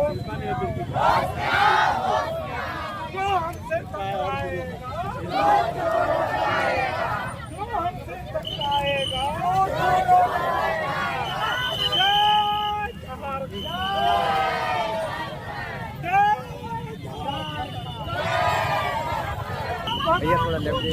जो हमसे टकराएगा, जो हमसे टकराएगा, जय भारत, भैया थोड़ा लेफ्ट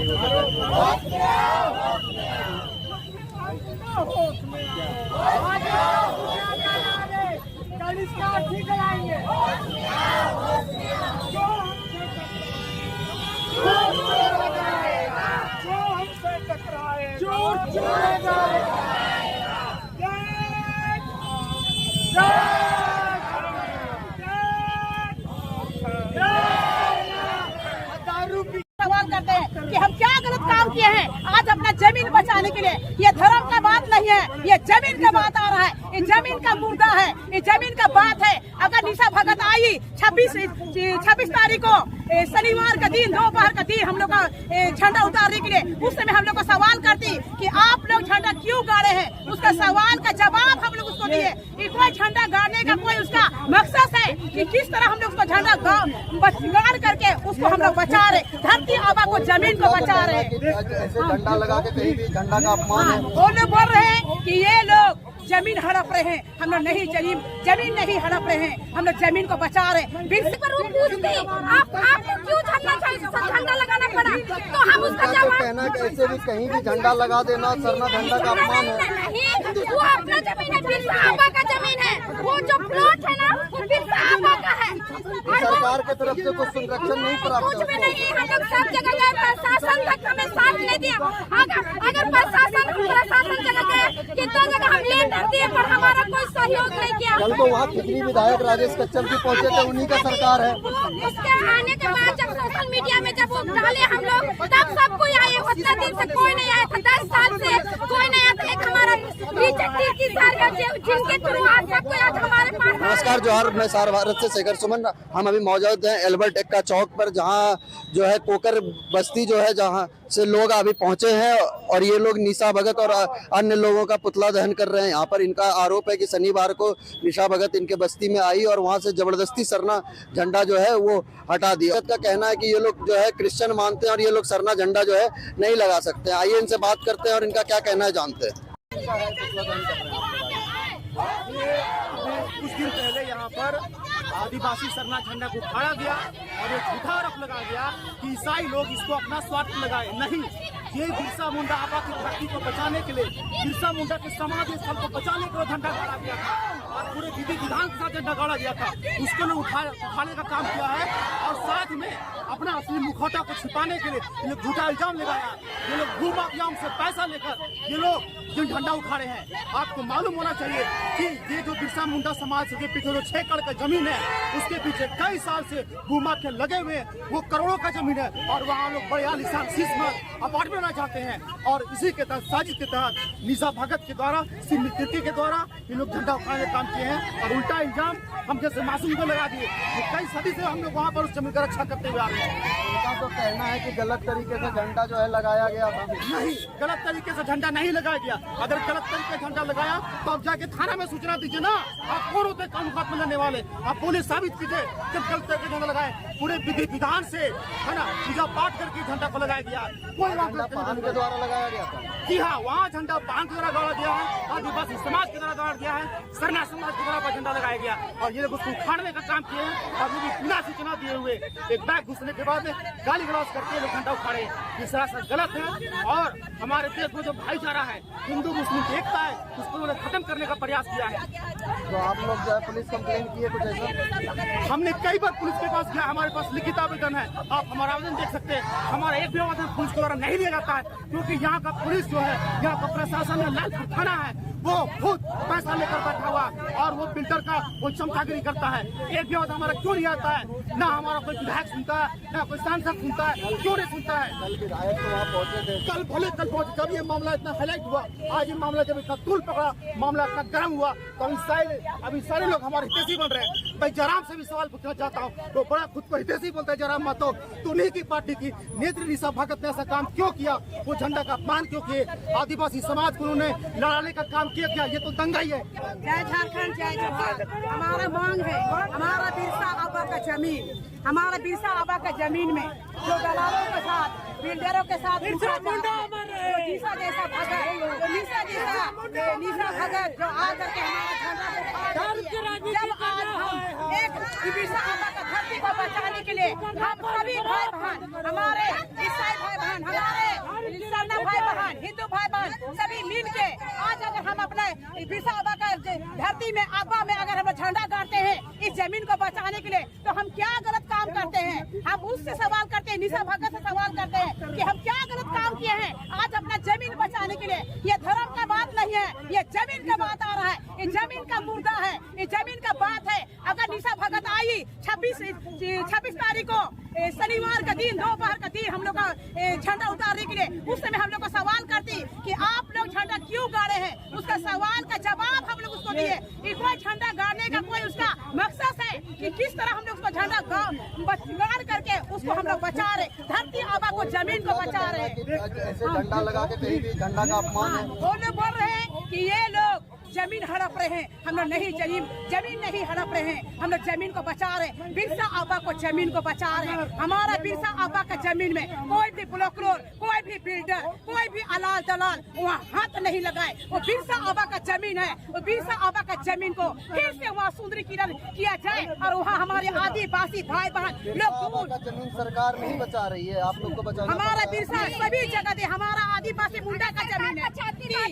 जो हमसे टकराएगा, सवाल करते हैं कि हम क्या गलत काम किए हैं आज अपना जमीन बचाने के लिए। ये धर्म का बात नहीं है, ये जमीन का बात आ रहा है, ये जमीन का मुद्दा है, ये जमीन का बात है। अगर निशा भगत आई 26 तारीख को शनिवार का दिन दोपहर का दिन हम लोग का झंडा उतारने के लिए, उस समय हम लोग को सवाल करती कि आप लोग झंडा क्यों गाड़े हैं, उसका सवाल का जवाब हम लोग उसको दिए कि कोई झंडा गाड़ने का कोई उसका मकसद है कि किस तरह हम लोग उसको झंडा गाड़ करके उसको हम लोग बचा रहे, धरती आबा को जमीन को बचा रहे। ऐसे झंडा लगा के कहीं भी झंडा का अपमान है। वो लोग बोल रहे हैं कि ये लोग जमीन हड़प रहे हैं, हम लोग नहीं जमीन नहीं हड़प रहे हैं, हम लोग जमीन को बचा रहे हैं। आपको क्यों झंडा लगाना पड़ा, तो हम उसका जवाब कहना है कि ऐसे भी कहीं भी झंडा लगा देना सरना झंडा का अपमान है। नहीं, वो अपना जमीन है, बिरसा आबा का जमीन है, वो जो प्लॉट है ना वो बिरसा आबा का है। सरकार की तरफ से कुछ संरक्षण नहीं प्राप्त कुछ भी नहीं, हम लोग सब जगह गए, प्रशासन तक हमें साथ नहीं दिया। अगर प्रशासन जगह गए, कितना जगह हम लेटर दिए पर हमारा कोई सहयोग नहीं किया। कल तो वहाँ खिचड़ी विधायक राजेश कच्चल भी पहुँचे थे, उन्हीं का सरकार है। उसके आने के बाद जब सोशल मीडिया में जब वो डाले हम लोग, तब सब कोई आए, उतना दिन से कोई नहीं आया था, 10 साल से कोई नहीं आया था। एक हमारा जिनके थ्रू आज सब कोई आज हमारे पास। नमस्कार, जोहार, मैं सार भारत से शेखर सुमन। हम अभी मौजूद हैं एल्बर्ट एक्का चौक पर, जहां जो है कोकर बस्ती जो है, जहां से लोग अभी पहुंचे हैं और ये लोग निशा भगत और अन्य लोगों का पुतला दहन कर रहे हैं। यहाँ पर इनका आरोप है कि शनिवार को निशा भगत इनके बस्ती में आई और वहां से जबरदस्ती सरना झंडा जो है वो हटा दिया। का कहना है कि ये लोग जो है क्रिश्चियन मानते हैं और ये लोग सरना झंडा जो है नहीं लगा सकते। आइए इनसे बात करते हैं और इनका क्या कहना है जानते हैं। कुछ दिन पहले यहाँ पर आदिवासी सरना झंडा को उठाया गया और ये झूठा आरोप लगा गया कि ईसाई लोग इसको अपना स्वार्थ लगाए। नहीं, ये बिरसा मुंडा आबा की धरती को बचाने के लिए, बिरसा मुंडा के समाधि स्थल को बचाने के लिए झंडा गाड़ा गया था और पूरे विधि विधान के साथ झंडा गाड़ा गया था। उसको लोग उठाने का काम किया है और साथ में अपना असली मुखौटा को छिपाने के लिए ये लोग झूठा इल्जाम लगाया। ये लोग भू माफियाओं से पैसा लेकर ये लोग जो झंडा उठा रहे हैं। आपको मालूम होना चाहिए कि ये जो बिरसा मुंडा समाज के पीछे जो 6 एकड़ का जमीन है, उसके पीछे कई साल से भू माफिया लगे हुए हैं। वो करोड़ों का जमीन है और वहाँ लोग बड़े आलीशान अपार्टमेंट बनाना चाहते हैं और इसी के तहत साजिश के तहत निशा भगत के द्वारा, सिमी तिर्की के द्वारा ये लोग झंडा उठाने का काम किए हैं और उल्टा इल्जाम हम जैसे मासूम को लगा दिए। कई सदी से हम लोग वहाँ पर उस जमीन का रक्षा करते हुए आ रहे हैं। उनका तो कहना है कि गलत तरीके से झंडा जो है लगाया गया था। नहीं, गलत तरीके से झंडा नहीं लगाया गया। अगर गलत तरीके से झंडा लगाया तो आप जाके थाना में सूचना दीजिए ना। आप कौन होते कानून का लेने वाले? आप पुलिस साबित कीजिए जब गलत तरीके झंडा लगाए। पूरे विधि विधान से है ना, पूजा पाठ करके झंडा को लगाया गया। कोई पान के द्वारा लगाया गया था। जी हाँ, वहाँ झंडा पान के द्वारा गाड़ा गया है, आदिवासी समाज के द्वारा गाड़ा गया है, सरना समाज के द्वारा झंडा लगाया गया और ये लोग उसको उखाड़ने का काम किए हैं और वो भी बिना सूचना दिए हुए एक बैग घुसने के बाद गाली गलौज करके लोग झंडा उखाड़े। ये सरासर गलत है और हमारे देश में जो भाईचारा है, हिंदू मुस्लिम की एकता है, उसको उन्होंने खत्म करने का प्रयास किया है। तो आप लोग जो है पुलिस कंप्लेन किए कुछ ऐसा? हमने कई बार पुलिस के पास गया, हमारे पास लिखित आवेदन है, आप हमारा आवेदन देख सकते हैं। हमारा एक भी आवेदन पुलिस के द्वारा नहीं लिया जाता है क्योंकि यहाँ का पुलिस जो है, यहाँ का प्रशासन है, लालपुर थाना है, वो खुद पैसा लेकर बैठा हुआ और वो फिल्टर का वो चमचागिरी करता है। एक भी आवेदन हमारा क्यों नहीं आता है? ना हमारा कोई विधायक सुनता है, ना कोई सांसद सुनता है, क्यों नहीं सुनता है? कल विधायक तो वहाँ पहुँचे थे। कल पहुंचे, जब ये मामला इतना हाईलाइट हुआ, आज ये मामला जब इतना तूल पकड़ा, मामला इतना गर्म हुआ, तो अभी सारे लोग हमारे हितैषी बन रहे हैं। मैं जयराम से भी सवाल पूछना चाहता हूँ, तो बड़ा खुद को हितैषी बोलता है जयराम महतो, तो उन्हीं की पार्टी की नेत्री निशा भगत ने ऐसा काम क्यों किया? वो झंडा का अपमान क्यों किए? आदिवासी समाज को उन्होंने लड़ाने का काम किया क्या? ये तो दंगाई है। जय झारखंड, जय जवान। हमारा मांग है, हमारा बिरसा आबा का जमीन, हमारा बिरसा आबा का जमीन में जो दलालों के साथ, बिल्डरों के साथ निशा जैसा भगत, निशा भगत जो आकर के हमारा झंडा, जब आज हम एक बिरसा आबा का धरती को बचाने के लिए हम सभी भाई बहन, हमारे ईसाई भाई बहन, हमारे सरना भाई बहन, हिंदू भाई बहन सभी मिल के आज अगर हम अपने बिरसा आबा का धरती में आबा में अगर हम झंडा गाड़ते हैं इस जमीन को बचाने के लिए, तो हम क्या गलत काम करते हैं? हम उससे सवाल करते हैं, निशा भगत से सवाल करते हैं कि हम क्या गलत काम किए हैं आज अपना जमीन बचाने के लिए। ये धर्म का बात नहीं है, ये जमीन का बात आ रहा है, ये जमीन का मुर्दा है, ये जमीन का बात है। अगर निशा भगत आई 26 तारीख को शनिवार का दिन, दोपहर का दिन हम लोग का झंडा उतारने के लिए, उस समय हम लोग को सवाल करती कि आप लोग झंडा क्यों गाड़े हैं, उसका सवाल का जवाब हम लोग उसको दिए कि कोई झंडा गाड़ने का कोई उसका मकसद है कि किस तरह हम लोग उसको झंडा गाड़ करके उसको हम लोग बचा रहे, धरती आबा को जमीन को बचा रहे। ऐसे झंडा लगा के कहीं भी झंडा का अपमान है। वो लोग बोल रहे हैं कि ये लोग जमीन हड़प रहे हैं, हम लोग नहीं, जमीन नहीं हड़प रहे हैं, हम लोग जमीन को बचा रहे हैं, बिरसा आबा को जमीन को बचा रहे हैं। हमारा बिरसा आबा का जमीन में कोई भी ब्रोकर, कोई भी बिल्डर, कोई भी अलाल दलाल वहाँ हाथ नहीं लगाए। वो बिरसा आबा का जमीन है, वो बिरसा आबा का जमीन को फिर से वहाँ सुंदरीकरण किया जाए और वहाँ हमारे आदिवासी भाई बहन लोग, जमीन सरकार नहीं बचा रही है, आप लोग को बचा, हमारा बिरसा सभी जगह दे, हमारा आदिवासी मुंडा का जमीन है।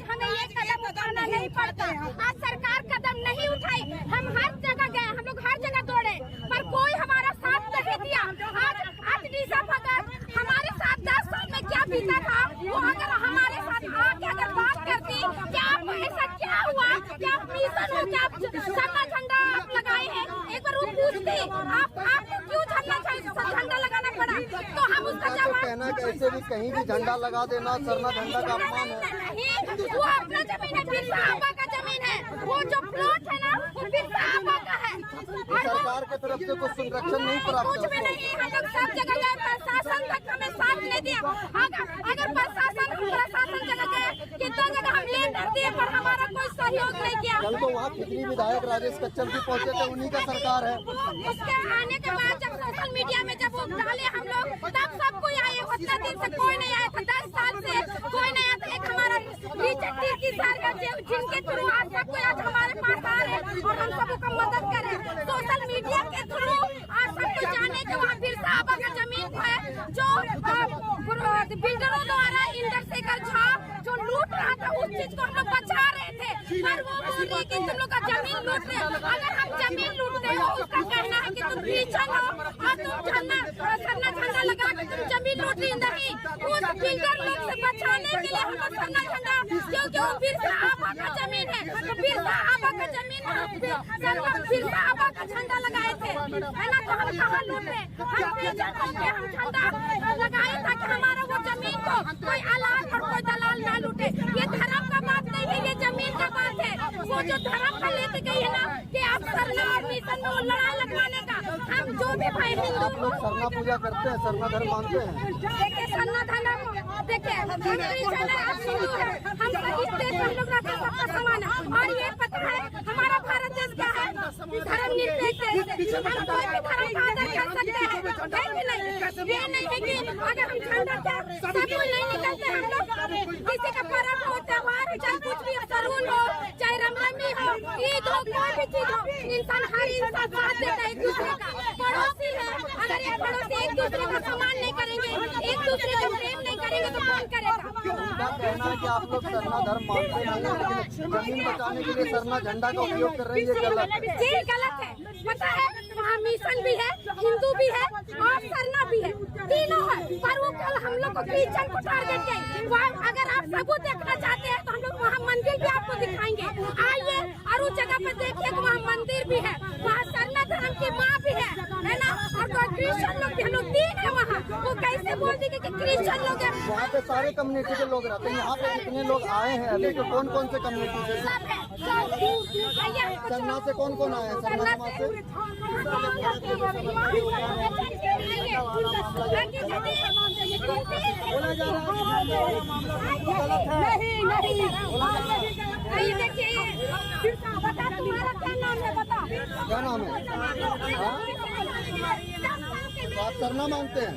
हमें ये कदम उठाना नहीं पड़ता। आज सरकार कदम नहीं उठाई, हम हर जगह गए, हम लोग हर जगह दौड़े, पर कोई हमारा साथ नहीं दिया। आज निशा भगत हमारे साथ 10 साल में क्या बीता था, वो अगर हमारे साथ आके अगर बात करती कि आप ऐसा क्या हुआ, क्या आप मिशन हो, क्या आप सरना झंडा आप लगाए हैं, एक बार वो पूछते आपको क्यों झंडा लगाना पड़ा, तो हम उसका जवाब कहना कि ऐसे भी कहीं भी झंडा लगा देना सरना झंडा का अपमान है। नहीं, वो अपना जमीन है, बिरसा आबा का जमीन है, वो जो प्लॉट है ना वो बिरसा आबा का है। और सरकार की तरफ से कुछ संरक्षण नहीं प्राप्त कुछ भी नहीं, हम लोग सब जगह गए, प्रशासन तक हमें साथ नहीं दिया। अगर प्रशासन जगह गए कि 2 जगह हम लेटर दिए पर हमारा कोई सहयोग नहीं किया। कल तो वहाँ खिचड़ी विधायक राजेश कच्चर भी पहुँचे थे, उन्हीं का सरकार है। उसके आने के बाद जब सोशल मीडिया में जब वो डाले हम लोग, तब सब कोई आए, उतना दिन से कोई नहीं आया था, 10 साल से कोई नहीं आया था। एक हमारा की सरकार जिनके थ्रू आज सब कोई आज हमारे पास आ रहे हैं और हम सबको मदद करें सोशल मीडिया के थ्रू। आज सबको जाने के वहाँ बिरसा आबा का जमीन है जो बिल्डरों द्वारा इंद्रशेखर झा जो लूट रहा था, उस चीज को हम लोग बचा रहे थे। पर वो बोली कि तुम लोग का जमीन लूट रहे, अगर हम जमीन लूटते हो उसका कहना है कि तुम पीछे हो और तुम झंडा लगा के तुम जमीन लूट रही नहीं। उस बिल्डर लोग से बचाने के लिए हम लोग सरना झंडा, क्योंकि वो बिरसा आबा का जमीन है, तो बिरसा आबा का जमीन बिरसा आबा का झंडा लगाए थे, है ना। तो हम कहाँ लूट रहे, हम झंडा लगाए ताकि हमारा वो जमीन को कोई अलाल और कोई दलाल ना लूटे। ये धर्म का बात नहीं है, ये जमीन का बात है। वो जो धर्म का लेके गई है ना कि आप सरना और मिशन में लड़ाई लगवाने का, हम जो भी भाई हिंदू लोग सरना पूजा करते हैं, सरना धर्म मानते हैं। देखिए सरना धर्म, देखिए हम हिंदू है, हम इस देश में हम लोग रहते हैं, सबका समान है। और ये पता है हमारा भारत देश क्या है, धर्म निरपेक्ष देश है, हम कोई भी धर्म का आदर कर सकते हैं, है कि नहीं। ये नहीं है कि अगर हम झंडा सब कोई नहीं निकलते, हम लोग किसी का पर्व हो, त्योहार हो, चाहे कुछ भी हो, सरूल हो, चाहे रामनवमी हो, ईद हो, कोई भी चीज हो, इंसान हर इंसान साथ देता है एक दूसरे का। पड़ोसी है, अगर ये पड़ोसी एक दूसरे का सम्मान नहीं करेंगे, एक दूसरे का प्रेम नहीं करेंगे तो कौन करेगा। उनका कहना है कि आप लोग सरना धर्म मानते नहीं, लेकिन जमीन बचाने के लिए सरना झंडा का उपयोग कर रही है, गलत है। जी गलत है, पता है वहाँ मिशन भी है, हिंदू भी है और सरना भी है, तीनों है। पर वो कल हम लोग को क्रिश्चियन को टारगेट किया। अगर आप सबूत देखना चाहते हैं तो हम लोग वहाँ मंदिर भी आपको दिखाएंगे, आइए और उस जगह पे देखिए वहाँ मंदिर भी है, वहाँ सरना धर्म की माँ भी है ना। और क्रिश्चियन लोग भी हम लोग 3 है वहाँ, वो कैसे बोल देंगे कि क्रिश्चियन लोग है। वहाँ पे सारे कम्युनिटी के लोग रहते हैं, यहाँ पे कितने लोग आए हैं अभी, तो कौन कौन से कम्युनिटी से? सरना से कौन कौन आए हैं? सरना समाज से नहीं ये देखिए ये बता तुम्हारा क्या नाम है बता क्या नाम है? हाँ? बात करना मांगते हैं।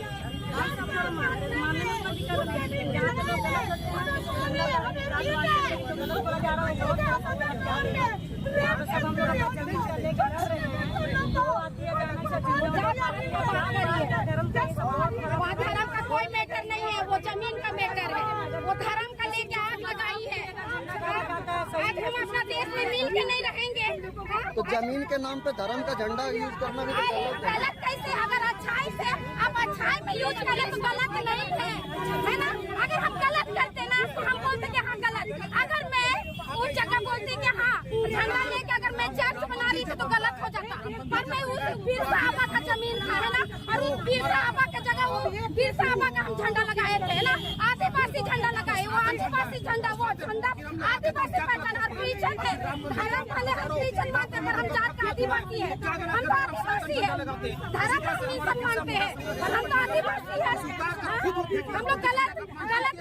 धर्म का कोई मैटर नहीं है, वो जमीन का मैटर है। वो धर्म का लेके आग लगाई है। आज हम अपना देश में मिल के नहीं रहेंगे तो जमीन के नाम पे धर्म का झंडा यूज करना भी तो गलत है। गलत कैसे? अगर अच्छाई से आप अच्छाई में यूज करें तो गलत नहीं है ना? अगर हम गलत करते ना तो हम बोलते कि हाँ गलत। अगर मैं उस जगह बोलती कि हाँ झंडा लेके अगर मैं चर्च बना रही थी तो गलत हो जाता, पर मैं उस वीर साहबा का जमीन था है ना, और उस वीर साहबा का जगह वो वीर साहबा का हम झंडा लगाए थे ना, आदिवासी झंडा लगाए। वो आदिवासी झंडा वो झंडा आदिवासी पहचान और परिचय है। धर्म भले हम परिचय बात अगर हम जात का आदिवासी है, हम तो आदिवासी है। धर्म का हम सब मानते हैं और हम तो आदिवासी है। हम लोग गलत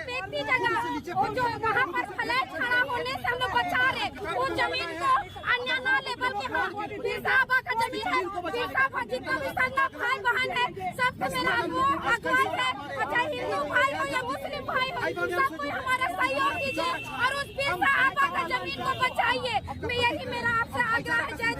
व्यक्ति जगह वो जो वहाँ पर फ्लैट खड़ा होने से हम लोग बचा रहे उस जमीन को अन्य ना ले, बल्कि हाँ वीर साहबा का जमीन है। वीर साहबा जितना भी संगा भाई बहन है सबसे मेरा वो आग्रह है, चाहे हिंदू भाई हो या मुस्लिम भाई हो, सब कोई हमारा सहयोग कीजिए और उस वीर साहबा का जमीन को बचाइए। मैं यही मेरा आपसे आग्रह है। जय